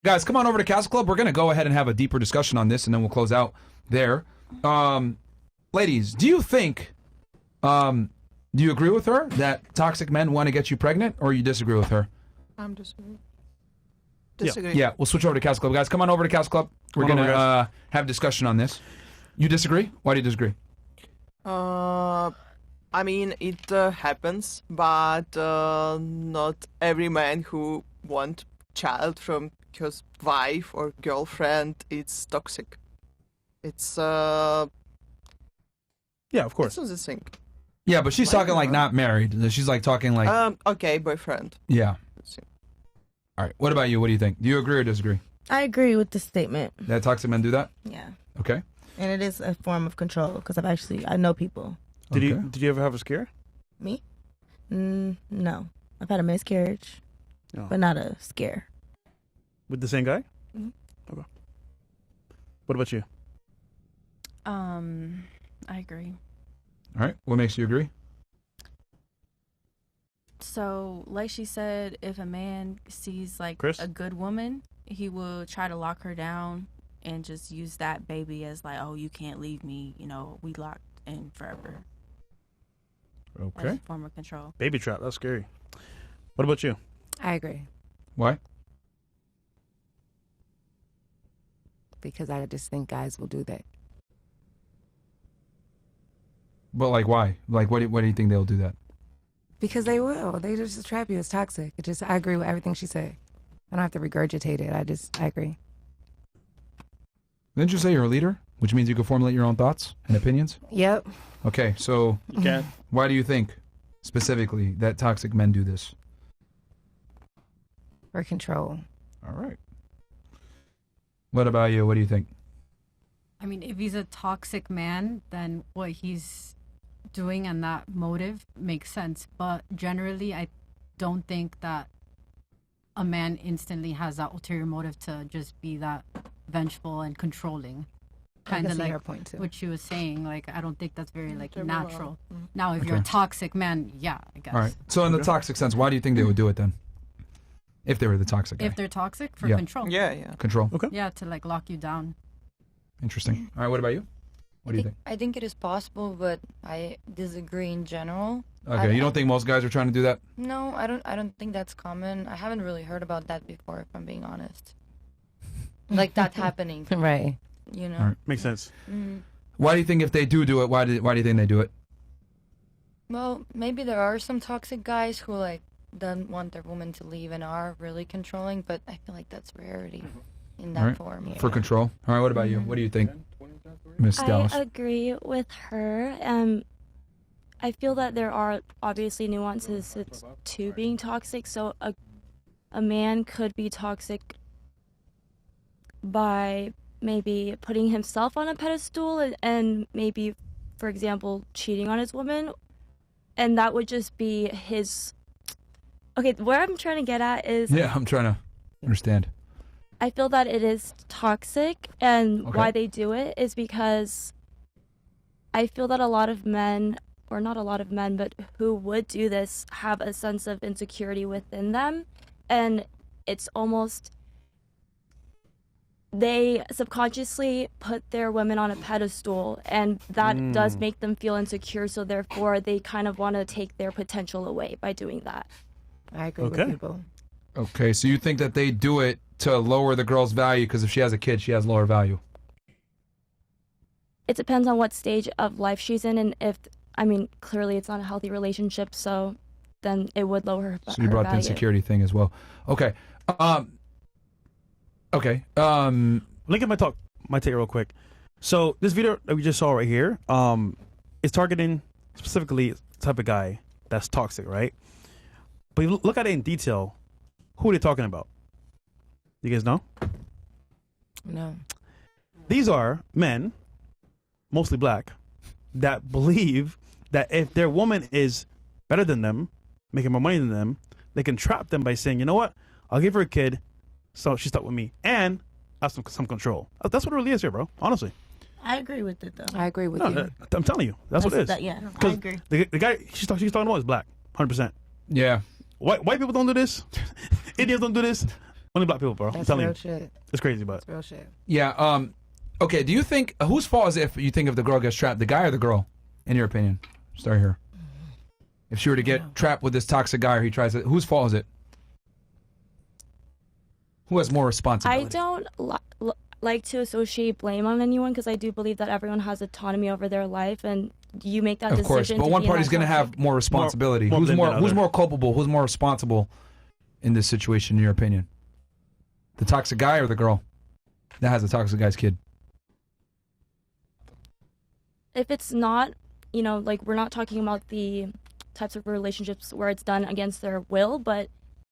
Guys, come on over to Castle Club. We're going to go ahead and have a deeper discussion on this, and then we'll close out there. Ladies, do you think, do you agree with her that toxic men want to get you pregnant, or you disagree with her? I'm disagreeing. Yeah, we'll switch over to Castle Club. Guys, come on over to Castle Club. We're going to have a discussion on this. You disagree? Why do you disagree? I mean, it happens, but not every man who want child from his wife or girlfriend is toxic. It's Yeah, of course. it's not the thing. Yeah, but she's talking like not married. She's like talking like... Okay, boyfriend. Yeah. All right. What about you? What do you think? Do you agree or disagree? I agree with the statement. That toxic men do that? Yeah. Okay. And it is a form of control because I know people. Did you ever have a scare? Me? No. I've had a miscarriage, but not a scare. With the same guy? Mm-hmm. Okay. What about you? I agree. All right. What makes you agree? So, like she said, if a man sees like Chris? a good woman, he will try to lock her down and just use that baby as like, oh, you can't leave me. You know, we locked in forever. Okay. As a form of control. Baby trap. That's scary. What about you? I agree. Why? Because I just think guys will do that. But like why? Like what do you think they'll do that? Because they will. They just trap you. It's toxic. I agree with everything she said. I don't have to regurgitate it. I agree. Didn't you say you're a leader? Which means you can formulate your own thoughts and opinions? Yep. Okay, so You can. why do you think specifically that toxic men do this? For control. All right. What about you? What do you think? I mean, if he's a toxic man, then what he's doing and that motive makes sense. But generally, I don't think that a man instantly has that ulterior motive to just be that vengeful and controlling. Kind of like her point too. what she was saying. Like, I don't think that's very like Very natural. well. Now, if you're a toxic man, yeah, I guess. All right. So in the toxic sense, why do you think they would do it then? If they were the toxic guy. If they're toxic, for Yeah. control. Yeah. Control. Okay. Yeah, to like lock you down. Interesting. All right, what about you? What do you think? I think it is possible, but I disagree in general. Okay, you don't think most guys are trying to do that? No, I don't think that's common. I haven't really heard about that before, if I'm being honest. Like that happening, Right. you know. All right. Makes sense. Why do you think if they do it, why do you think they do it? Well, maybe there are some toxic guys who like don't want their woman to leave and are really controlling, but I feel like that's rarity in that All right. form. For control. All right, what about you? What do you think, Miss Dallas? I agree with her. I feel that there are obviously nuances to being toxic. So a man could be toxic by maybe putting himself on a pedestal and maybe, for example, cheating on his woman. And that would just be his... Okay, where I'm trying to get at is... Yeah, I'm trying to understand. I feel that it is toxic, and Okay. why they do it is because I feel that a lot of men, or not a lot of men, but who would do this have a sense of insecurity within them, and it's almost they subconsciously put their women on a pedestal, and that does make them feel insecure, so therefore they kind of want to take their potential away by doing that. I agree Okay. with people. Okay, so you think that they do it to lower the girl's value because if she has a kid, she has lower value? It depends on what stage of life she's in, and if, I mean, clearly it's not a healthy relationship, so then it would lower her So you brought the value. insecurity thing as well. Okay. Okay. Let me get my take real quick. So this video that we just saw right here, is targeting specifically the type of guy that's toxic, right? But you look at it in detail. Who are they talking about? You guys know? No. These are men, mostly black, that believe that if their woman is better than them, making more money than them, they can trap them by saying, you know what? I'll give her a kid, so she's stuck with me, and I have some control. That's what it really is here, bro. Honestly. I agree with it, though. I agree with No, you. I'm telling you. That's what it is. Yeah, I 'Cause agree. The guy she's talking about is black, 100%. Yeah. White people don't do this. Indians don't do this. Only black people, bro. I'm That's telling real you. shit. It's crazy, but That's real shit. Yeah. Okay. Do you think whose fault is it if you think if the girl gets trapped, the guy or the girl? In your opinion, start here. If she were to get trapped with this toxic guy, or he tries it, whose fault is it? Who has more responsibility? I don't like to associate blame on anyone because I do believe that everyone has autonomy over their life, and you make that Of decision. course, but one party's going to have more responsibility. more who's blame more? than Who's other. more culpable? Who's more responsible in this situation, in your opinion? The toxic guy or the girl that has the toxic guy's kid? If it's not, like we're not talking about the types of relationships where it's done against their will, but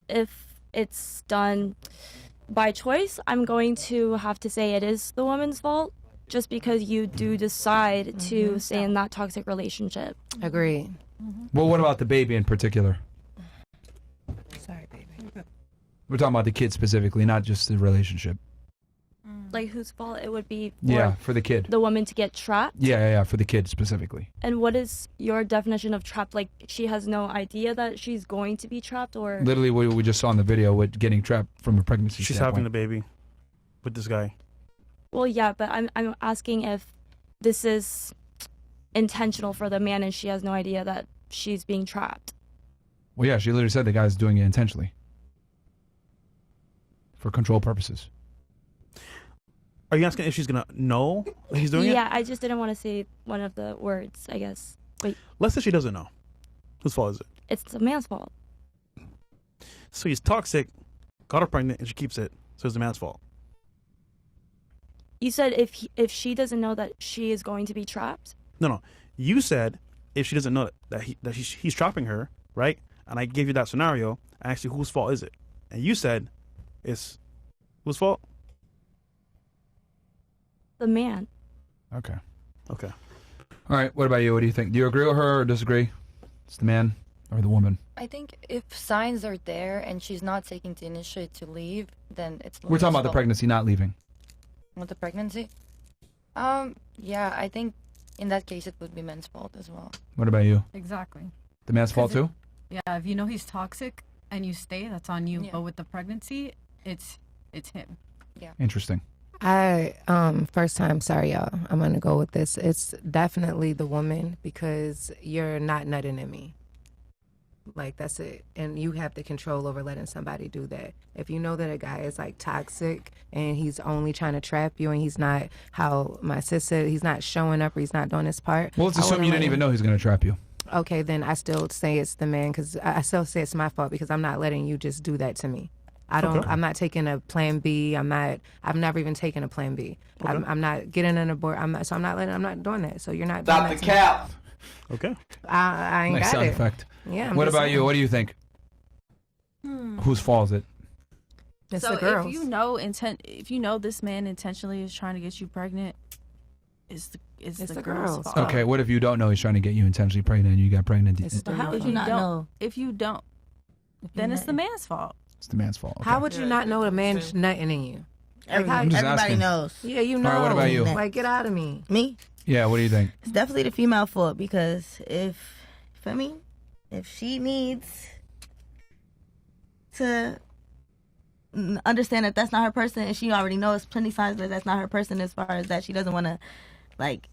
if it's done by choice, I'm going to have to say it is the woman's fault, just because you do decide to stay in that toxic relationship. Agreed. Well, what about the baby in particular? Sorry, baby. We're talking about the kid specifically, not just the relationship. Like whose fault it would be For the kid. the woman to get trapped? Yeah, for the kid specifically. And what is your definition of trapped? Like she has no idea that she's going to be trapped, or Literally, what we just saw in the video with getting trapped from a pregnancy. she's standpoint. having the baby with this guy. well, yeah, but I'm asking if this is intentional for the man and she has no idea that she's being trapped. Well, yeah, she literally said the guy's doing it intentionally for control purposes. Are you asking if she's gonna know that he's doing it? Yeah, I just didn't want to say one of the words, I guess. Wait, Let's say she doesn't know. Whose fault is it? it's the man's fault. So he's toxic, got her pregnant, and she keeps it. So it's the man's fault. You said if she doesn't know that she is going to be trapped. No. You said if she doesn't know that he's trapping her, right? And I gave you that scenario. I asked you whose fault is it, and you said it's whose fault? The man. Okay. Okay. All right. What about you? What do you think? Do you agree with her or disagree? It's the man or the woman? I think if signs are there and she's not taking the initiative to leave, then it's. We're talking about the pregnancy, not leaving. With the pregnancy? Yeah, I think in that case it would be men's fault as well. What about you? Exactly. The man's fault too? Yeah, if you know he's toxic and you stay, that's on you. Yeah. But with the pregnancy, it's him. Interesting. First time, sorry y'all, I'm gonna go with this. It's definitely the woman because you're not nutting in me. Like that's it. And you have the control over letting somebody do that. If you know that a guy is like toxic and he's only trying to trap you and he's not, how my sis said, he's not showing up or he's not doing his part. Well, let's I assume wouldn't you let didn't him- even know he's going to trap you. Okay, then I still say it's the man because I still say it's my fault because I'm not letting you just do that to me. I'm not taking a plan B. I've never even taken a plan B. Okay. I'm not getting an abort. I'm not doing that. So you're not doing Stop that the to me. cap. Okay. I ain't Nice got sound it. effect. Yeah. I'm What just about saying. you? What do you think? Whose fault is it? It's so the girls. if you know this man intentionally is trying to get you pregnant, it's the girl's girls. fault. Okay, what if you don't know he's trying to get you intentionally pregnant and you got pregnant? It's But how would If you you not don't, know? if you don't, then it's the man's fault. It's the man's fault. Okay. How would you not know a man's nutting in you? I'm just Everybody asking. knows. Yeah, you know. All right, what about you? Like, get out of me. Me? Yeah, what do you think? It's definitely the female fault because if she needs to understand that that's not her person and she already knows plenty signs that that's not her person as far as that she doesn't want to, like,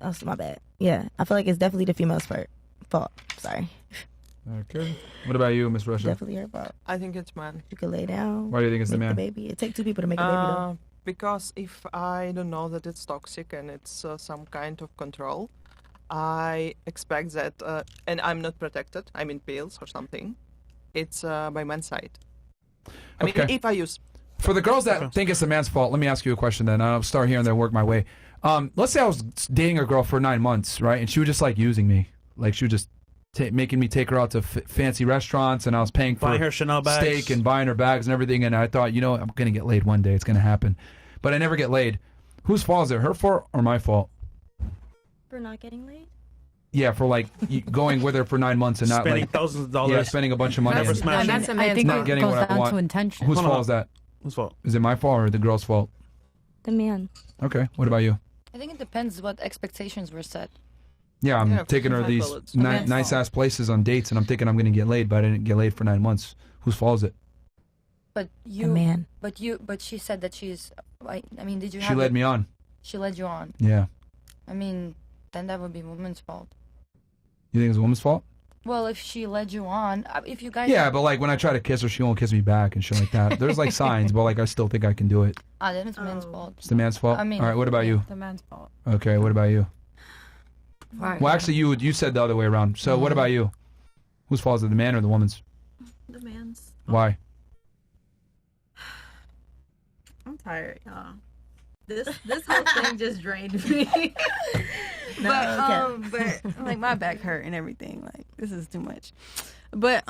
oh, my bad. Yeah, I feel like it's definitely the female's fault. Sorry. Okay. What about you, Miss Russia? Definitely her fault. I think it's man. You could lay down. Why do you think it's the make man? baby. It takes two people to make a baby, though. Because if I don't know that it's toxic and it's some kind of control, I expect that, and I'm not protected, I'm in pills or something, it's by man's side. I mean, Okay. if I use... For the girls that think it's the man's fault, let me ask you a question then. I'll start here and then work my way. Let's say I was dating a girl for 9 months, right? And she was just like using me. Like she was just making me take her out to fancy restaurants and I was paying for Buying her Chanel bags. steak and buying her bags and everything. And I thought, you know, I'm going to get laid one day. It's going to happen. But I never get laid. Whose fault is it? Her fault or my fault? For not getting laid? Yeah, for like going with her for 9 months and not Spending like thousands of dollars. yeah, spending a bunch of money. Never and smash And it. that's a I man's think not fault. it getting goes what I down want. to intention. Whose Hold on. fault is that? Whose fault? Is it my fault or the girl's fault? The man. Okay. What about you? I think it depends what expectations were set. Yeah, I'm Yeah, taking her to five these bullets. Man's nice fault. ass places on dates, and I'm thinking I'm going to get laid, but I didn't get laid for 9 months. Whose fault is it? but A you, man. but she said that she's. I mean, did you? She led me on. She led you on. Yeah. I mean, then that would be woman's fault. You think it's a woman's fault? Well, if she led you on, if you guys. Yeah, but like when I try to kiss her, she won't kiss me back and shit like that. There's like signs, but like I still think I can do it. Then it's men's fault. It's the man's fault. I mean, all right. What about you? The man's fault. Okay. What about you? Right. Well, actually, you said the other way around. So what about you? Whose fault is it, the man or the woman's? The man's. Why? I'm tired, y'all. This whole thing just drained me. But like my back hurt and everything. Like this is too much. But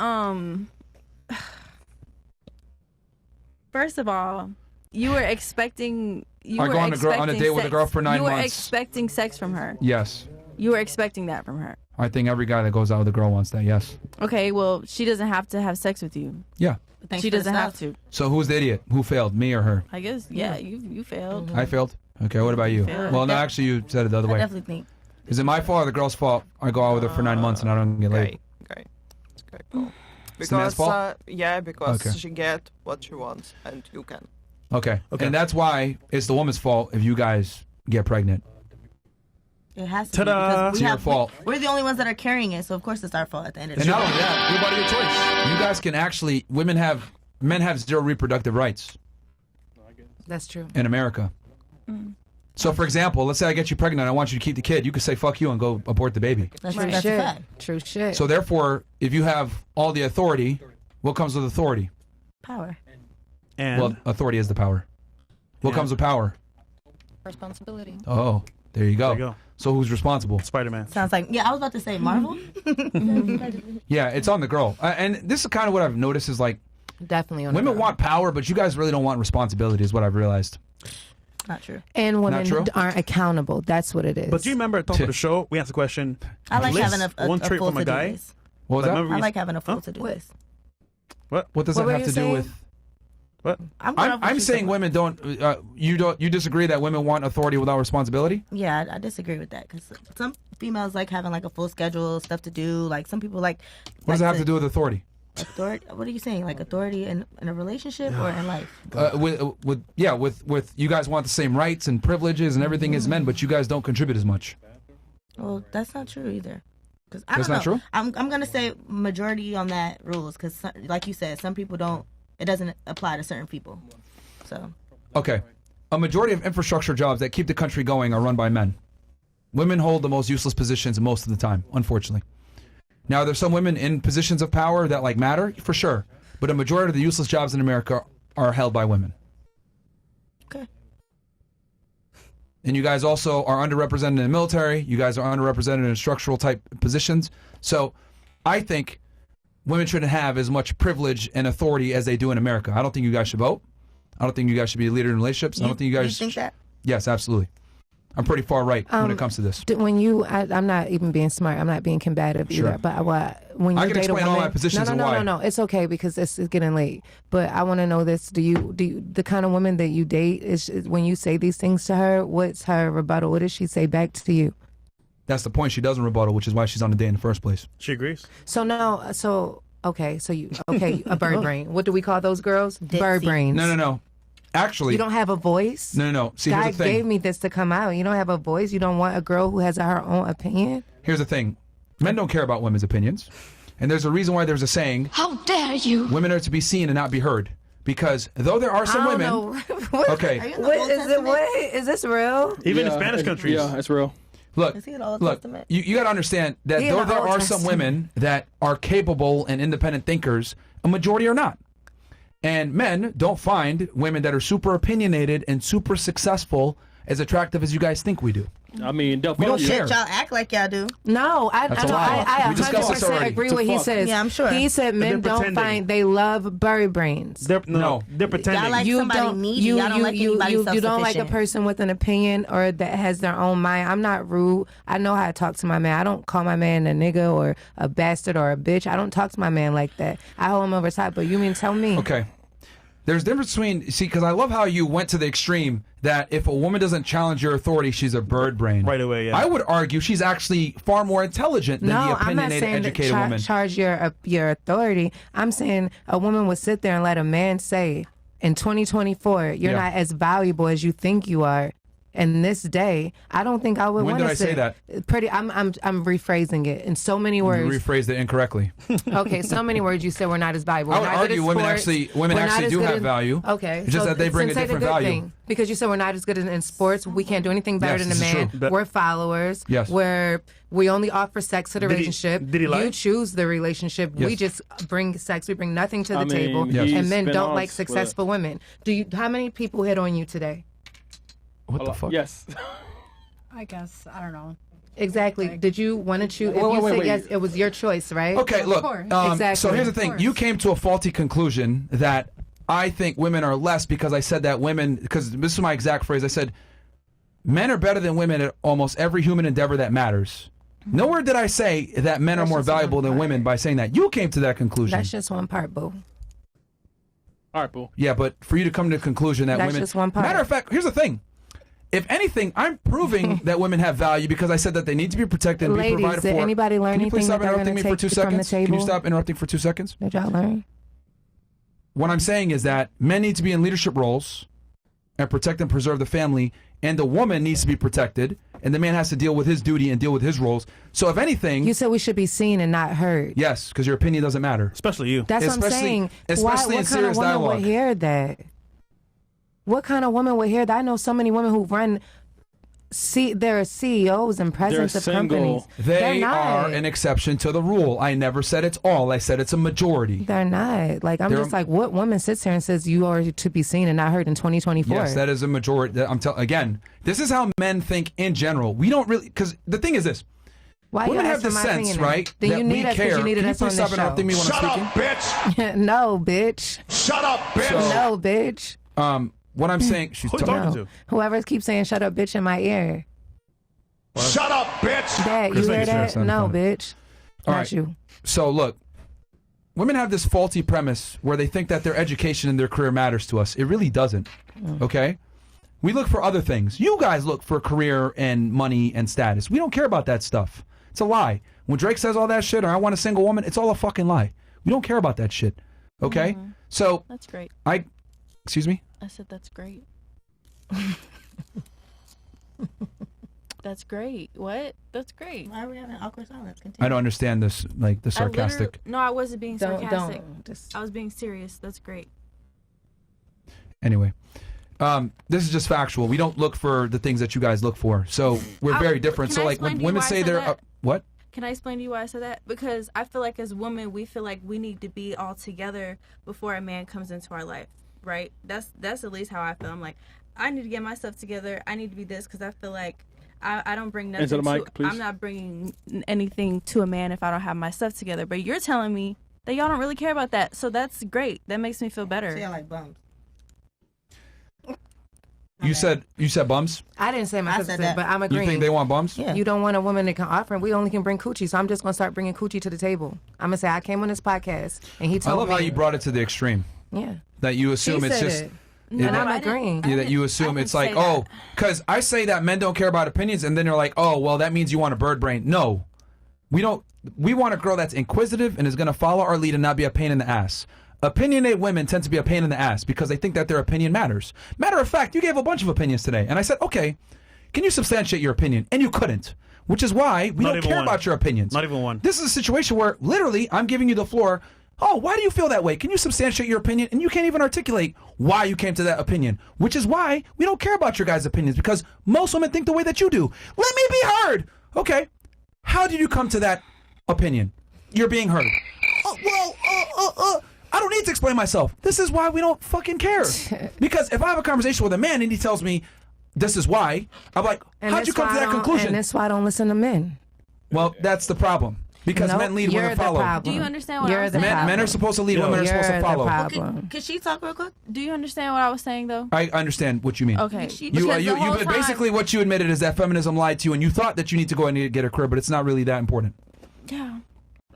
first of all, you were expecting. I go on a date with a girl for 9 months. You were expecting sex from her. Yes. You were expecting that from her. I think every guy that goes out with a girl wants that. Yes. Okay, well, she doesn't have to have sex with you. Yeah. She doesn't have to. So who's the idiot? Who failed, me or her? I guess. Yeah, you failed. I failed. Okay. What about you? failed. Well, no, actually, you said it the other I way. definitely think. Is it my fault or the girl's fault? I go out with her for 9 months and I don't get laid. Great. It's great. Cool. It's the man's fault? Yeah, because Okay. she get what she wants and you can. Okay. Okay. And that's why it's the woman's fault if you guys get pregnant. It has to Ta-da. be because It's your fault. We're the only ones that are carrying it, so of course it's our fault at the end of the And day. not only that, your body, your choice. You guys can actually, men have zero reproductive rights That's true. in America. So, for example, let's say I get you pregnant, I want you to keep the kid. You could say fuck you and go abort the baby. That's, True that's a shit. fact. True shit. So, therefore, if you have all the authority, what comes with authority? Power. And Well, authority is the power. What Yeah. comes with power? Responsibility. Oh, there you go. There you go. So, who's responsible? Spider-Man. Sounds like, yeah, I was about to say Marvel. Yeah, it's on the girl. And this is kind of what I've noticed is like Definitely on the women girl. want power, but you guys really don't want responsibility, is what I've realized. Not true. And women true? aren't accountable. That's what it is. But do you remember at the top of the show, we asked the question, I like list having a one trait full from a to-do guy? list. What was Like, that? remember I we- like having a full Huh? to-do What? list. What does What that were have you to do saying? with? I'm going off what I'm you saying said. women don't. You disagree that women want authority without responsibility? Yeah, I disagree with that because some females like having like a full schedule, stuff to do. Like some people like. What does that have to do with authority? Authority? What are you saying? Like authority in a relationship or in life? With you guys want the same rights and privileges and everything as men, but you guys don't contribute as much. Well, that's not true either. Cause I That's don't not know. true? I'm gonna say majority on that rules because like you said, some people don't. It doesn't apply to certain people. So Okay, a majority of infrastructure jobs that keep the country going are run by men. Women hold the most useless positions most of the time, unfortunately. Now, there's some women in positions of power that like matter for sure, but a majority of the useless jobs in America are held by women. okay. And you guys also are underrepresented in the military. You guys are underrepresented in structural type positions. So I think women shouldn't have as much privilege and authority as they do in America. I don't think you guys should vote. I don't think you guys should be a leader in relationships. I don't think you guys... think that? Yes, absolutely. I'm pretty far right when it comes to this. When I'm not even being smart. I'm not being combative Sure. either. But when you I can date a explain woman, all my positions no, and no, why. no, no. It's okay because it's getting late. But I want to know this: do you the kind of woman that you date is when you say these things to her? What's her rebuttal? What does she say back to you? That's the point. She doesn't rebuttal, which is why she's on the date in the first place. She agrees. Okay, a bird brain. What do we call those girls? Bird brains. No. Actually... You don't have a voice? No. See, God here's the thing. gave me this to come out. You don't have a voice? You don't want a girl who has her own opinion? Here's the thing. Men don't care about women's opinions. And there's a reason why there's a saying, How dare you? women are to be seen and not be heard. Because though there are some I women... don't know. What? Okay. Are you in the What Old is it? Testament? What is this real? Even in Spanish countries. Yeah, it's real. Look, Is he in the Old look, Testament? you got to understand that He in though the there Old are some Testament. women that are capable and independent thinkers, a majority are not. And men don't find women that are super opinionated and super successful as attractive as you guys think we do. I mean, they'll We don't follow you. care. Y'all act like y'all do. No, That's a lie. I We discussed this 100% already. agree To what he fuck. says. Yeah, I'm sure. He said men They're don't pretending. find they love bird brains. They're No. pretending. Y'all like somebody needy. Y'all don't like anybody you don't like a self-sufficient. person with an opinion or that has their own mind. I'm not rude. I know how to talk to my man. I don't call my man a nigga or a bastard or a bitch. I don't talk to my man like that. I hold him over top. But you mean tell me? Okay. There's a difference between, because I love how you went to the extreme that if a woman doesn't challenge your authority, she's a bird brain. Right away, yeah. I would argue she's actually far more intelligent than the I'm not opinionated, saying educated to woman. charge your authority. I'm saying a woman would sit there and let a man say, in 2024, you're Yeah. not as valuable as you think you are. In this day, I don't think I would When want to did I say that? I'm rephrasing it in so many You words. rephrased it incorrectly. Okay, so many words you said we're not as valuable. I We're would not good argue at women sports. actually We're not as do good have in- value. Okay, It's just that they bring a say the different good value. thing. Because you said we're not as good in sports. We can't do anything better Yes, than a this is man. true. We're followers. Yes. We only offer sex to the Did he- relationship. did he lie? You choose the relationship. Yes. We just bring sex. We bring nothing to the I mean, table. Yes. And men he's don't been like on successful women. How many people hit on you today? What the fuck? Yes. I guess I don't know. Exactly. Did you want to choose? If Wait, you wait, said wait. yes, it was your choice, right? Okay, look. course. Exactly. So here's the Of thing. course. You came to a faulty conclusion that I think women are less because I said that women, because this is my exact phrase. I said, men are better than women at almost every human endeavor that matters. Nowhere did I say that men are That's more just one valuable than part. women by saying that. You came to that conclusion. That's just one part, boo. All right, boo. Yeah, but for you to come to the conclusion that That's women... just one part. Matter of fact, here's the thing. If anything, I'm proving that women have value because I said that they need to be protected and be Ladies, provided did for. anybody learn Can you please anything stop that they're interrupting me gonna for 2 take from the seconds? Can you table? stop interrupting for 2 seconds? Did y'all learn? What I'm saying is that men need to be in leadership roles and protect and preserve the family, and the woman needs to be protected, and the man has to deal with his duty and deal with his roles. So if anything, You said we should be seen and not heard. yes, because your opinion doesn't matter. Especially you. That's what I'm Especially- saying. especially in what kind serious of woman dialogue. would hear that? What kind of woman would hear that? I know so many women who run. They're CEOs and presidents of single. companies. They They're not. are an exception to the rule. I never said it's all. I said it's a majority. They're not. Like I'm They're- just like, what woman sits here and says you are to be seen and not heard in 2024? Yes, that is a majority. I'm telling again. This is how men think in general. We don't really, because the thing is this: Why women you have the asking my sense, opinion then? right? Then that you we need us care. because you needed Can you us on please this stop interrupting me when Shut I'm up, speaking? bitch! No, bitch. Shut up, bitch! No, bitch. What I'm saying, she's Who you talking. talking No. to? Whoever keeps saying "shut up, bitch" in my ear. Shut up, bitch! Dad, Chris, you hear thank you, sir. that? Sounded No, funny. bitch. All Not right. you. So look, women have this faulty premise where they think that their education and their career matters to us. It really doesn't. Okay? We look for other things. You guys look for career and money and status. We don't care about that stuff. It's a lie. When Drake says all that shit or I want a single woman, it's all a fucking lie. We don't care about that shit. Okay? So That's great. excuse me? I said that's great. That's great. What? That's great. Why are we having awkward silence? Continue. I don't understand this, like the sarcastic. No, I wasn't being sarcastic. Don't. Just, I was being serious. That's great. Anyway, this is just factual. We don't look for the things that you guys look for. So we're very different. Can So I like explain when to you women why I say said they're that? what? Can I explain to you why I said that? Because I feel like as women, we feel like we need to be all together before a man comes into our life, right? That's at least how I feel. I'm like, I need to get myself together. I need to be this because I feel like I don't bring nothing Into the mic, to. please. I'm not bringing anything to a man if I don't have my stuff together. But you're telling me that y'all don't really care about that, so that's great. That makes me feel better. So y'all like bums. You said bums? I didn't say my I sister said said, that. but I'm You agreeing. think they want bums? Yeah. You don't want a woman that can offer, and we only can bring coochie. So I'm just gonna start bringing coochie to the table. I'm gonna say I came on this podcast, and he I told love me. how you brought it to the extreme. Yeah. That you assume She it's said just it. Yeah, And that- I'm agreeing. yeah, that you assume it's like, oh, because I say that men don't care about opinions, and then they're like, oh, well, that means you want a bird brain. No, we don't. We want a girl that's inquisitive and is going to follow our lead and not be a pain in the ass. Opinionated women tend to be a pain in the ass because they think that their opinion matters. Matter of fact, you gave a bunch of opinions today, and I said, okay, can you substantiate your opinion? And you couldn't, which is why we Not don't even care one. about your opinions. Not even one. This is a situation where literally I'm giving you the floor. Oh, why do you feel that way? Can you substantiate your opinion? And you can't even articulate why you came to that opinion, which is why we don't care about your guys' opinions because most women think the way that you do. Let me be heard. Okay. How did you come to that opinion? You're being heard. I don't need to explain myself. This is why we don't fucking care. Because if I have a conversation with a man and he tells me this is why, I'm like, And how'd you that's come to why I that don't- conclusion? And that's why I don't listen to men. Well, that's the problem. Because Nope, men lead, you're women the follow. problem. Do you understand what You're I was the saying? problem. Men are supposed to lead, women are You're supposed to the follow. problem. Could she talk real quick? Do you understand what I was saying though? I understand what you mean. Okay. She- You, Because the whole time- basically what you admitted is that feminism lied to you, and you thought that you need to go and get a career, but it's not really that important. Yeah.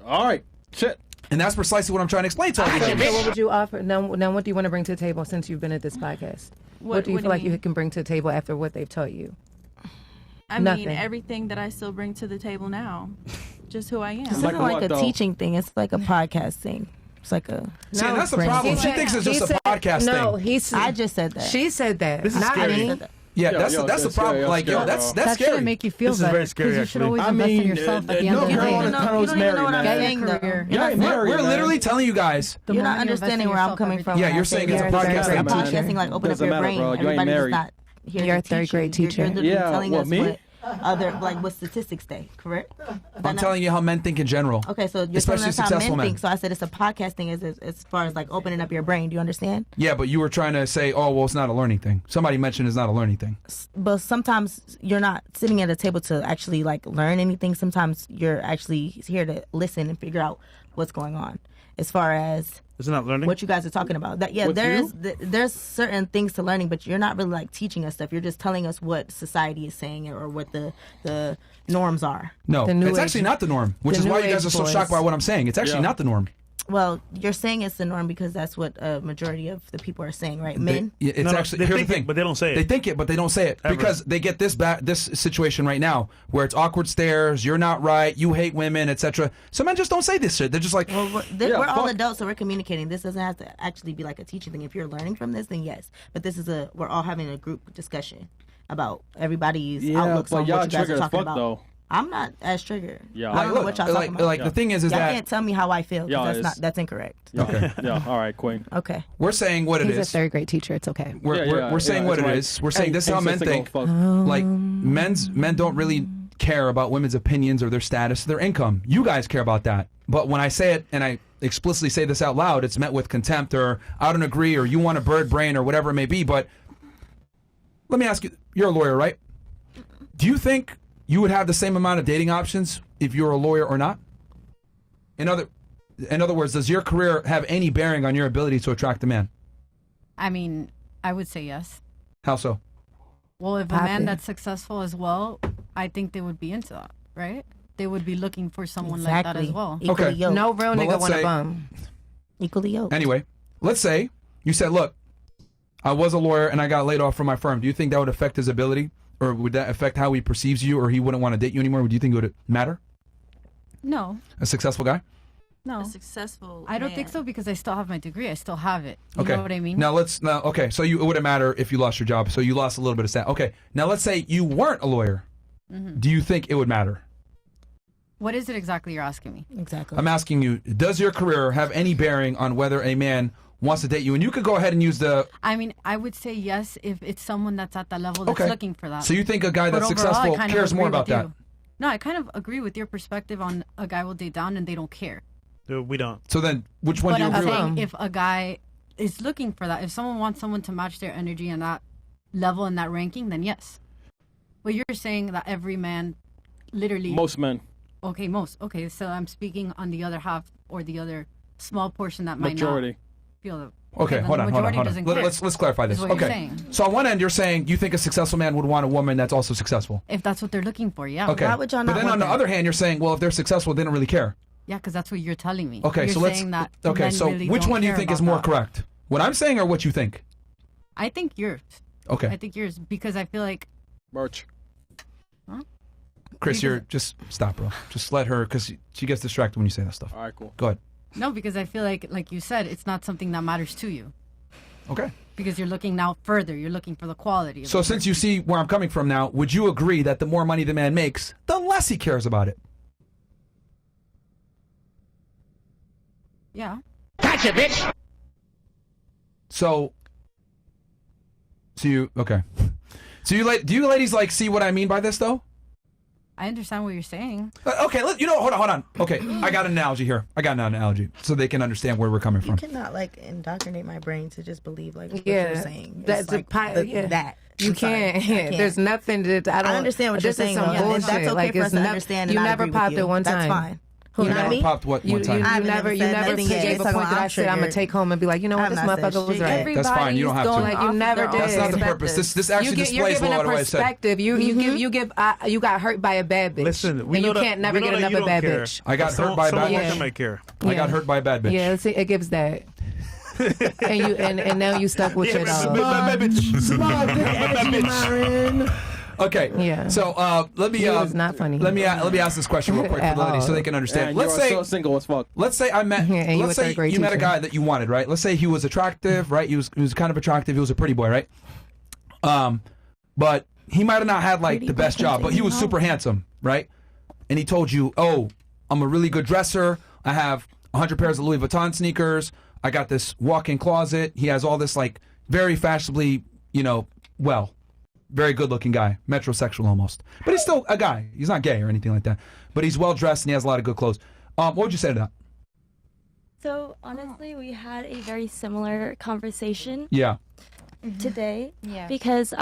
All right. Shit. And that's precisely what I'm trying to explain to all you So guys. what would you offer? Now, what do you want to bring to the table since you've been at this podcast? What do you feel like you can bring to the table after what they've taught you? I Nothing. mean, everything that I still bring to the table now. Just who I am. This isn't like a teaching thing. It's like a podcast thing. It's like a. See, and that's the brand problem. thing. She thinks it's just a podcast No, thing. I just said that. She said that. This is not scary. me. Yeah, Yo, that's yo, the that's problem. scary, Like, yo, that's that's that scary. shouldn't make you feel This is better very scary, because you should actually. always I invest in mean, yourself at the no end of the girl day. on the tunnel's you don't even know married, what I'm man. saying, though. Career. You ain't We're, married, we're man. literally telling you guys. The You're more not you invest in understanding where I'm yourself, coming from. Yeah, when I you're say saying it's a you're podcast very thing, too. podcasting, like open up Doesn't your matter, brain. bro. You ain't Everybody does married. not here You're to a third teach grade you. teacher. You're literally Yeah, telling what, us me? what statistics say, correct? I'm telling you how men think in general. Okay, so you're Especially telling us how successful men men. think. So I said it's a podcast thing as far as like opening up your brain. Do you understand? Yeah, but you were trying to say, oh, well, it's not a learning thing. Somebody mentioned it's not a learning thing. But sometimes you're not sitting at a table to actually like learn anything. Sometimes you're actually here to listen and figure out what's going on. As far as Is it not learning? what you guys are talking about, that With there's certain things to learning, but you're not really like teaching us stuff. You're just telling us what society is saying or what the norms are. No, The new it's age- actually not the norm, which the is why new you guys age are so boys. shocked by what I'm saying. It's actually Yeah. not the norm. Well, you're saying it's the norm because that's what a majority of the people are saying, right? Men. It's No, no, actually they here's think the it, thing, but they don't say it. They think it, but they don't say it Ever. because they get this situation right now where it's awkward stares. You're not right. You hate women, etc. So men just don't say this shit. They're just like, Well, we're all fuck. adults, so we're communicating. This doesn't have to actually be like a teaching thing. If you're learning from this, then yes. But this is we're all having a group discussion about everybody's Yeah, outlooks but on y'all what you guys triggered are as talking fuck, about. though. I'm not as triggered. Yeah. I don't know what y'all talking about. like the thing is y'all that can't tell me how I feel. 'Cause Y'all that's is- not. That's incorrect. Yeah. Yeah. All right, Queen. Okay. we're saying what it He's a is. third grade teacher. It's okay. We're saying what it is. We're saying this is how men think. Like men don't really care about women's opinions or their status, their income. You guys care about that. But when I say it and I explicitly say this out loud, it's met with contempt or I don't agree or you want a bird brain or whatever it may be. But let me ask you, you're a lawyer, right? Do you think you would have the same amount of dating options if you were a lawyer or not? In other words, does your career have any bearing on your ability to attract a man? I mean, I would say yes. How so? Well, if a Poppin'. man that's successful as well, I think they would be into that, right? They would be looking for someone like that as well. Equally Okay. yoked. No real But nigga let's want a say- bum. Equally yoked. Anyway, let's say you said, look, I was a lawyer and I got laid off from my firm. Do you think that would affect his ability? Or would that affect how he perceives you or he wouldn't want to date you anymore? Would you think it would matter? No, A successful guy? no. A successful I don't think man. so because I still have my degree. I still have it. You Okay. know what I mean? Okay, so it wouldn't matter if you lost your job. So you lost a little bit of stat. Okay, now let's say you weren't a lawyer. Mm-hmm. Do you think it would matter? What is it exactly you're asking me? Exactly. I'm asking you, does your career have any bearing on whether a man wants to date you? And you could go ahead and use the... I mean, I would say yes if it's someone that's at that level that's Okay. looking for that. So you think a guy But that's overall, I successful kind of cares more agree about with that? you. No, I kind of agree with your perspective on a guy will date down and they don't care. Dude, we don't. So then, which one But do you I'm agree with? saying if a guy is looking for that, if someone wants someone to match their energy and that level and that ranking, then yes. But you're saying that every man, literally, Most men. okay, most, okay. So I'm speaking on the other half or the other small portion that might Majority. not feel the. Okay, then hold the on. majority Let, doesn't care. let's clarify this. is what you're Okay. saying. So on one end, you're saying you think a successful man would want a woman that's also successful. If that's what they're looking for, yeah. Okay. Why would y'all But not then want on the that? other hand, you're saying, well, if they're successful, they don't really care. Yeah, because that's what you're telling me. Okay, you're so let's. saying that Okay, men so really which don't one do you care think is about more that. correct? What I'm saying or what you think? I think yours. Okay. I think yours because I feel like Merch. Chris, you're just stop, bro. Just let her, because she gets distracted when you say that stuff. All right, cool. Go ahead. no, because I feel like you said, it's not something that matters to you Okay. because you're looking now further. You're looking for the quality. Of So the since person. you see where I'm coming from now, would you agree that the more money the man makes, the less he cares about it? yeah, So you okay? So do you ladies like see what I mean by this though? I understand what you're saying. Okay, hold on. Okay, I got an analogy here. I got an analogy so they can understand where we're coming You from. cannot like indoctrinate my brain to just believe like what Yeah, you're saying. that's It's a like pi- yeah. that. You I'm sorry. can't. I can't. There's nothing that I don't. I understand what you're this is saying. some though, and bullshit. that's okay like for us it's to not. understand. You and I never agree with popped you. it one time. That's fine. Who, You not never me? popped what one time? I've never You said never nothing yet. gave a It's point that I said I'm gonna triggered. take home and be like, you know what, I've this not said motherfucker was shit right. yet. That's fine. You don't have to. Like you never did. That's not the purpose. This actually displays a You're lot of giving what a I said. perspective. You give. You got hurt by a bad bitch. Listen, we and know you that- can't never we know get that you another don't bad care. bitch. I got Some- hurt by a some bad women bitch. might care. I got hurt by a bad bitch. Yeah, see, it gives that. and you and now you stuck with your dog. Okay. Yeah. So let me. It was not funny. Let me ask this question real quick for At the ladies so all. they can understand. And Let's you are say so single as fuck. Let's say I met. Yeah, and you let's a say third grade you met a teacher. guy that you wanted, right? Let's say he was attractive, right? He was kind of attractive. He was a pretty boy, right? But he might have not had like the best job, but he was super handsome, right? And he told you, "Oh, I'm a really good dresser. I have 100 pairs of Louis Vuitton sneakers. I got this walk-in closet. He has all this like very fashionably, very good-looking guy, metrosexual almost. But he's still a guy. He's not gay or anything like that. But he's well-dressed and he has a lot of good clothes. What would you say to that? So honestly, we had a very similar conversation Yeah. today Yeah. because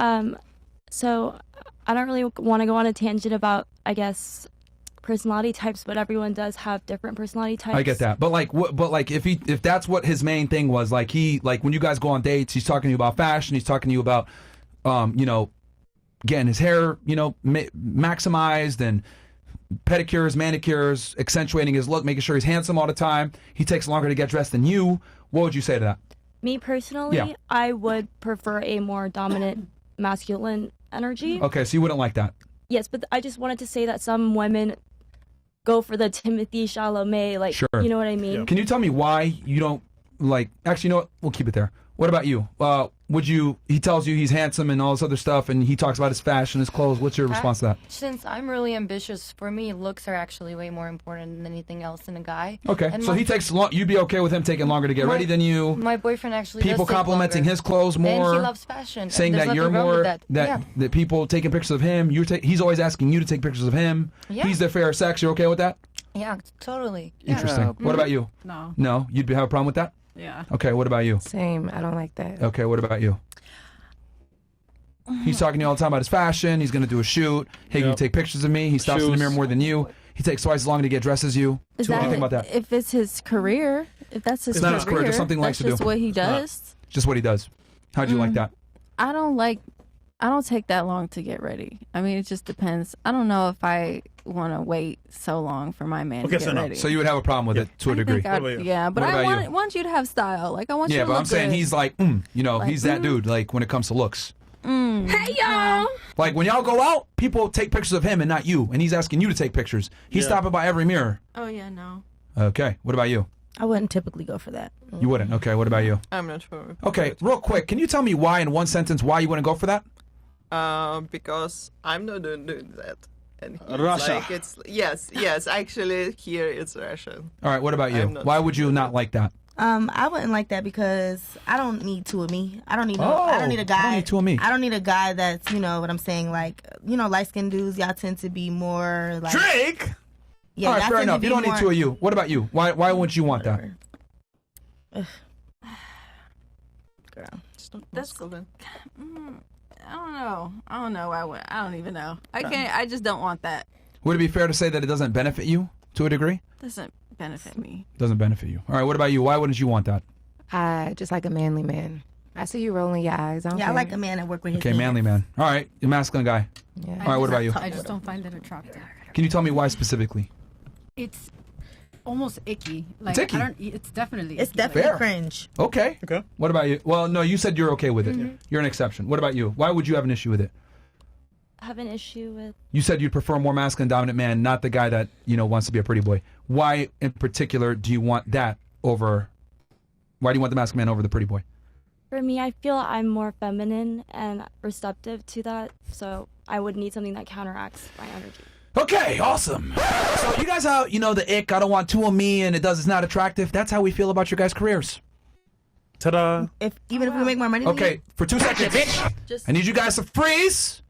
so I don't really want to go on a tangent about, I guess, personality types, but everyone does have different personality types. I get that, but if that's what his main thing was, like when you guys go on dates, he's talking to you about fashion, he's talking to you about, getting his hair, maximized and pedicures, manicures, accentuating his look, making sure he's handsome all the time. He takes longer to get dressed than you. What would you say to that? Me personally, Yeah. I would prefer a more dominant masculine energy. Okay, so you wouldn't like that. Yes, but I just wanted to say that some women go for the Timothy Chalamet, like, Sure. you know what I mean? Can you tell me why you don't like? Actually, you know what? We'll keep it there. What about you? He tells you he's handsome and all this other stuff, and he talks about his fashion, his clothes. What's your response to that? Since I'm really ambitious, for me, looks are actually way more important than anything else in a guy. Okay, And so he takes long. You'd be okay with him taking longer to get ready than you. My boyfriend actually People does take complimenting longer. his clothes more. And he loves fashion. Saying There's that you're nothing wrong with more that. that people taking pictures of him. He's always asking you to take pictures of him. Yeah. He's the fair sex. You're okay with that? Yeah, totally. Interesting. What about you? No. No, you'd have a problem with that? Yeah. Okay. What about you? Same. I don't like that. Okay. What about you? He's talking to you all the time about his fashion. He's going to do a shoot. Hey, can you take pictures of me? He stops in the Shoes. mirror more than you. He takes twice as long to get dressed as you. Is So what do you that think about that? if it's his career? If that's his It's not his career, just something he likes that's to just do. what he does. Just what he does. How'd you like that? I don't take that long to get ready. I mean, it just depends. I don't know if I want to wait so long for my man to get ready. So you would have a problem with it to a degree. Yeah, but What I about you? want you to have style. Like I want you Yeah, to but look I'm saying good. he's like, he's that dude. Like when it comes to looks. Hey y'all. Like when y'all go out, people take pictures of him and not you, and he's asking you to take pictures. He's stopping by every mirror. Oh yeah, no. Okay, what about you? I wouldn't typically go for that. You wouldn't. Okay, what about you? I'm not sure. Okay, real quick, can you tell me why in one sentence why you wouldn't go for that? Because I'm not doing that. And he's Russia. Like yes. Actually, here it's Russian. All right, what about you? I'm not Why would you not like that? I wouldn't like that because I don't need two of me. I don't need Oh, I don't need a guy. I don't need two of me. I don't need a guy that's, you know what I'm saying, like, light skinned dudes, y'all tend to be more like Drake. Yeah, All right, y'all fair tend to enough. be You don't need more- two of you. What about you? Why wouldn't you want that? Girl. That's I don't know. I don't even know. I can't. I just don't want that. Would it be fair to say that it doesn't benefit you to a degree? Doesn't benefit me. Doesn't benefit you. All right, what about you? Why wouldn't you want that? I just like a manly man. I see you rolling your eyes. I don't Yeah, I care. like a man that work with his Okay, hands. manly man. All right, you're a masculine guy. Yeah. All right, what about you? I just don't find it attractive. Can you tell me why specifically? It's almost icky. Like It's icky. I don't. It's definitely. It's icky. definitely Fair. cringe. Okay. Okay. What about you? Well, no, you said you're okay with it. You're an exception. What about you? Why would you have an issue with it? Have an issue with You said you'd prefer a more masculine, dominant man, not the guy that, wants to be a pretty boy. Why, in particular, do you want that over... Why do you want the masculine man over the pretty boy? For me, I feel I'm more feminine and receptive to that, so I would need something that counteracts my energy. Okay, awesome. So you guys out, the ick, I don't want two of me, and it's not attractive. That's how we feel about your guys' careers. Ta-da. Even if we make more money than Okay, you, for 2 seconds, Just I need you guys to freeze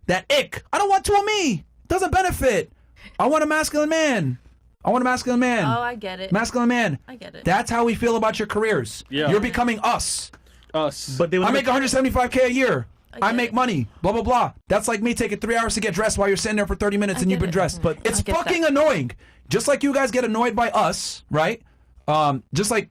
that ick. I don't want two of me. It doesn't benefit. I want a masculine man. I want a masculine man. Oh, I get it. Masculine man. I get it. That's how we feel about your careers. Yeah. You're becoming us. Us. But they I would make $175K a year. I get make it. money. Blah, blah, blah. That's like me taking 3 hours to get dressed while you're sitting there for 30 minutes and you've been dressed. But it's I get fucking that. annoying. just like you guys get annoyed by us, right? Just like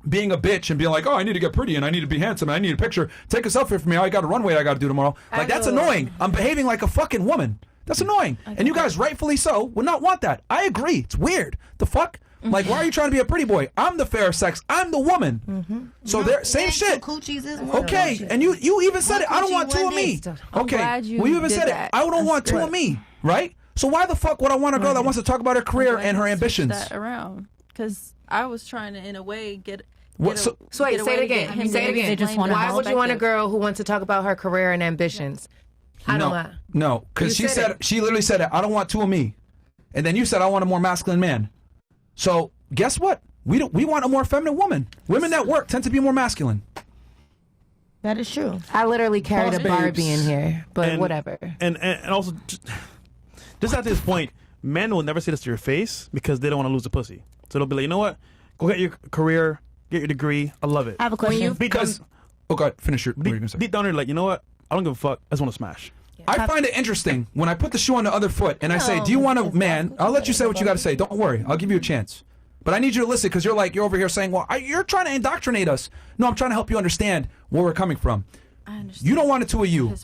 being a bitch and being like, oh, I need to get pretty and I need to be handsome and I need a picture. Take a selfie for me. I got a runway I got to do tomorrow. Like, that's annoying. I'm behaving like a fucking woman. That's annoying. And you guys, rightfully so, would not want that. I agree. It's weird. The fuck? Like, why are you trying to be a pretty boy? I'm the fair sex. I'm the woman. So there, same shit. Okay, and you even said it. I don't want two of me. Okay, well, you even said it. I don't want two of me, right? So why the fuck would I want a girl that wants to talk about her career and her ambitions? That around, because I was trying to, in a way, get. So wait, say it again. Say it again. They just want Why would you want a girl who wants to talk about her career and ambitions? I don't know. No, because she literally said it. I don't want two of me, and then you said I want a more masculine man. So guess what? We want a more feminine woman. Women that work tend to be more masculine. That is true. I literally carried a Barbie in here, but whatever. And also, just at this point, men will never say this to your face because they don't want to lose the pussy. So they'll be like, you know what? Go get your career, get your degree. I love it. I have a question. Oh God, finish your. What are you gonna say? Deep down, you're like, you know what? I don't give a fuck. I just want to smash. I find it interesting when I put the shoe on the other foot and I say, do you want a man? I'll let you say what you got to say. Don't worry. I'll give you a chance. But I need you to listen because you're over here saying, well, you're trying to indoctrinate us. No, I'm trying to help you understand where we're coming from. I understand. You don't want the two of you.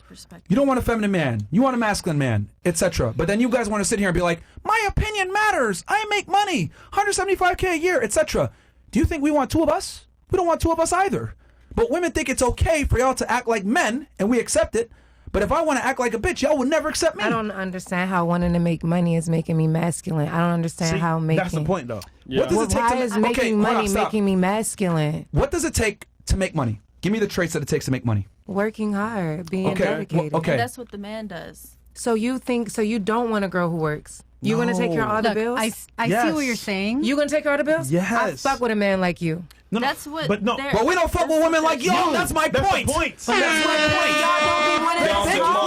You don't want a feminine man. You want a masculine man, etc. But then you guys want to sit here and be like, my opinion matters. I make money, $175K a year, etc. Do you think we want two of us? We don't want two of us either. But women think it's okay for y'all to act like men, and we accept it. But if I want to act like a bitch, y'all would never accept me. I don't understand how wanting to make money is making me masculine. I don't understand how making... That's the point, though. Yeah. What does it take why is making money making me masculine? What does it take to make money? Give me the traits that it takes to make money. Working hard, being dedicated. And that's what the man does. So you don't want a girl who works? You gonna take care of all the bills? I see what you're saying. You gonna take care of all the bills? Yes. I fuck with a man like you. No, that's what. But no. But we don't fuck with women like you. That's my point. That's the point. That's my point. Y'all don't be winning this. No, they don't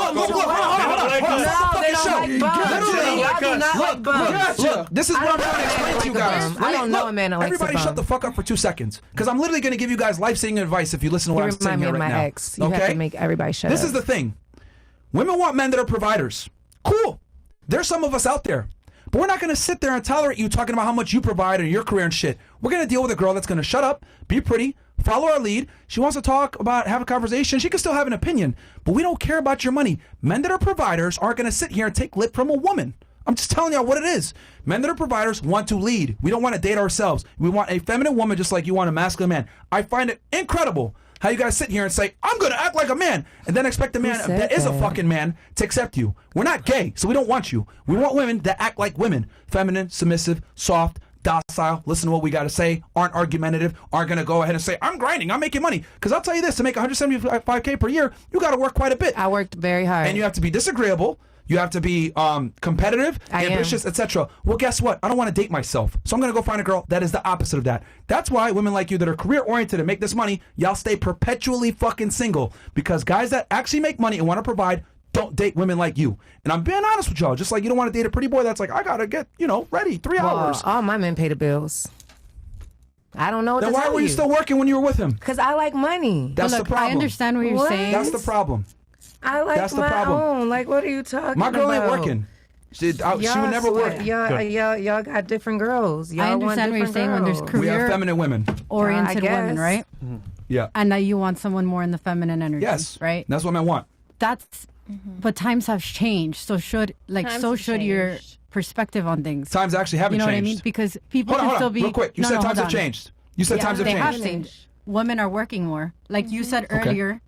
like bums. Look, this is what I'm trying to explain to you guys. I don't know a man that likes Everybody a bum. shut the fuck up for 2 seconds. Because I'm literally going to give you guys life-saving advice if you listen to what I'm saying here right now. You remind me of my ex. You have to make everybody shut up. This is the thing. Women want men that are providers. Cool. There's some of us out there. But we're not going to sit there and tolerate you talking about how much you provide and your career and shit. We're going to deal with a girl that's going to shut up, be pretty, follow our lead. She wants to talk about, have a conversation. She can still have an opinion. But we don't care about your money. Men that are providers aren't going to sit here and take lip from a woman. I'm just telling y'all what it is. Men that are providers want to lead. We don't want to date ourselves. We want a feminine woman just like you want a masculine man. I find it incredible how you guys sit here and say, I'm going to act like a man, and then expect a man that is a fucking man to accept you. We're not gay, so we don't want you. We want women that act like women. Feminine, submissive, soft, docile, listen to what we got to say, aren't argumentative, aren't going to go ahead and say, I'm grinding, I'm making money. Because I'll tell you this, to make $175K per year, you got to work quite a bit. I worked very hard. And you have to be disagreeable. You have to be competitive, ambitious, etc. Well, guess what? I don't want to date myself. So I'm going to go find a girl that is the opposite of that. That's why women like you that are career-oriented and make this money, y'all stay perpetually fucking single. Because guys that actually make money and want to provide don't date women like you. And I'm being honest with y'all. Just like you don't want to date a pretty boy that's like, I got to get, ready 3 hours. All my men pay the bills. I don't know what then to tell why were you still working when you were with him? Because I like money. That's the problem. I understand what you're saying. That's the problem. I like That's the my problem. own. Like, what are you talking about? My girl ain't working. She would never work. Y'all got different girls. Y'all I understand what you're saying when there's We have career feminine women. oriented women, right? Yeah. And that you want someone more in the feminine energy. Yes. Right? That's what men want. But times have changed. So should your perspective on things. Times actually haven't changed. You know what I mean? Because people can still be. Real quick. You said times have changed. You said times have changed. They have changed. Women are working more. Like you said earlier,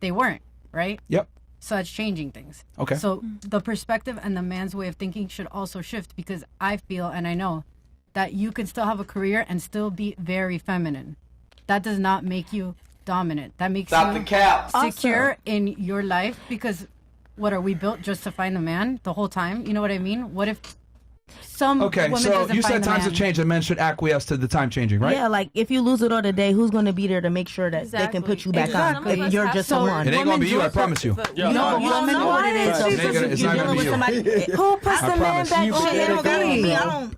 they weren't, right? Yep. So that's changing things. Okay. So the perspective and the man's way of thinking should also shift, because I feel and I know that you can still have a career and still be very feminine. That does not make you dominant. That makes you secure in your life, because what are we built just to find a man the whole time? You know what I mean? What if some women so you said find times have changed and men should acquiesce to the time changing, right? Yeah, like if you lose it all today, who's going to be there to make sure that they can put you back on? If you're just someone. It ain't going to be you, I promise you. You don't know what it is. It's not going to be you. Who puts the man back on? I don't.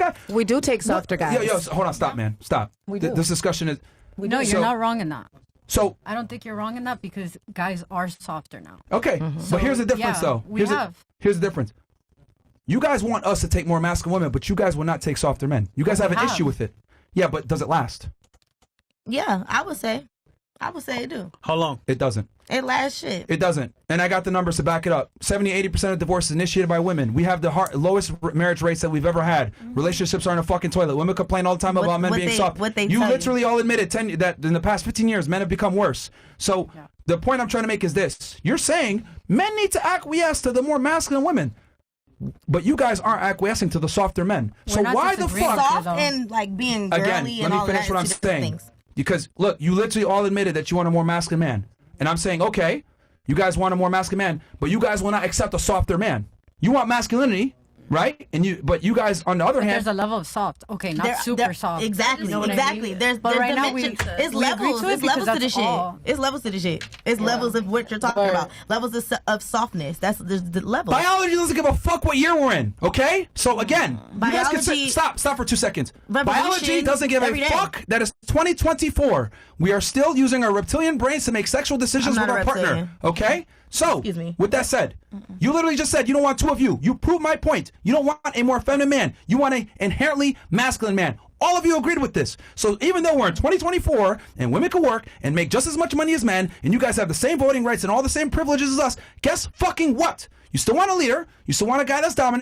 guy. We do take softer guys. Yo, hold on, stop, man, stop. We do. This discussion is. No, you're So- not wrong in that. So I don't think you're wrong in that because guys are softer now. okay, So, but here's the difference, yeah, though. we Here's have. here's the difference. You guys want us to take more masculine women, but you guys will not take softer men. You guys have an issue with it. Yeah, but does it last? Yeah, I would say it do. How long? It doesn't. It lasts shit. It doesn't. And I got the numbers to back it up. 70-80% of divorces initiated by women. We have the lowest marriage rates that we've ever had. Relationships are in a fucking toilet. Women complain all the time about men being soft. You literally all admitted that in the past 15 years, men have become worse. So the point I'm trying to make is this. You're saying men need to acquiesce to the more masculine women. But you guys aren't acquiescing to the softer men. So why the fuck? Soft and like being girly Again, and let me all finish that what I'm is two different saying. things. Because look, you literally all admitted that you want a more masculine man, and I'm saying, okay, you guys want a more masculine man, but you guys will not accept a softer man. You want masculinity, right? But you guys, on the other hand, there's a level of soft. Okay, not super soft. Exactly, You know what I mean? There's right now dimensions. It's we agree levels. to it It's because levels to the that's shit. all. It's levels to the shit. It's levels of what you're talking about. Levels of softness. That's the levels. biology doesn't give a fuck what year we're in, okay? So again, you guys can Biology- stop for 2 seconds. Revolution Biology doesn't give a every day. fuck that it's 2024. We are still using our reptilian brains to make sexual decisions I'm with not our a partner, reptilian. okay? So, Excuse me. with that said, you literally just said you don't want two of you. You proved my point. You don't want a more feminine man. You want an inherently masculine man. All of you agreed with this. So even though we're in 2024 and women can work and make just as much money as men, and you guys have the same voting rights and all the same privileges as us, guess fucking what? You still want a leader. You still want a guy that's dominant.